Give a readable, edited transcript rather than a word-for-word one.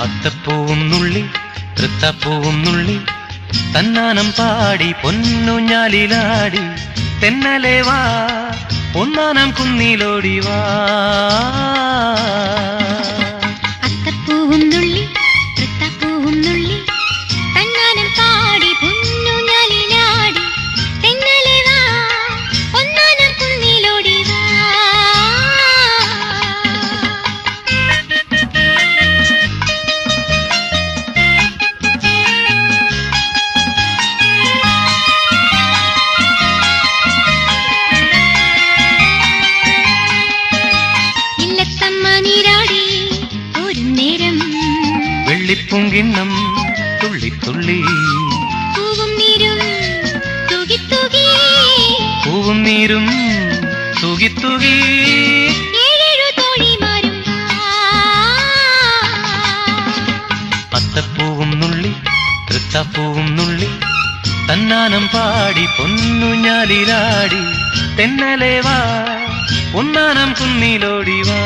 അത്തപ്പൂവും നുള്ളി തൃത്തപ്പൂവും നുള്ളി തന്നാനം പാടി പൊന്നുഞ്ഞാലിലാടി തെന്നലെ വാ ഒന്നാനം കുന്നിലോടി വാ. അത്തപ്പൂവും നുള്ളി തൃത്തപ്പൂവും നുള്ളി തന്നാനം പാടി പൊന്നുഞ്ഞാലിലാടി തെന്നലെ വാ ഒന്നാനം കുന്നിലോടി വാ. വെള്ളിപ്പൂങ്കിണ്ണം തുള്ളി തുള്ളി പൂവും നീരും തൂകി തൂകി പൂവും നീരും തൂകി തൂകി ഏഴേഴു തോഴിമാരും അത്തപ്പൂവും നുള്ളി തൃത്തപ്പൂവും നുള്ളി തന്നാനം പാടി പൊന്നുഞ്ഞാലിലാടി തെന്നലെ വാ ഒന്നാനം കുന്നിലോടി വാ.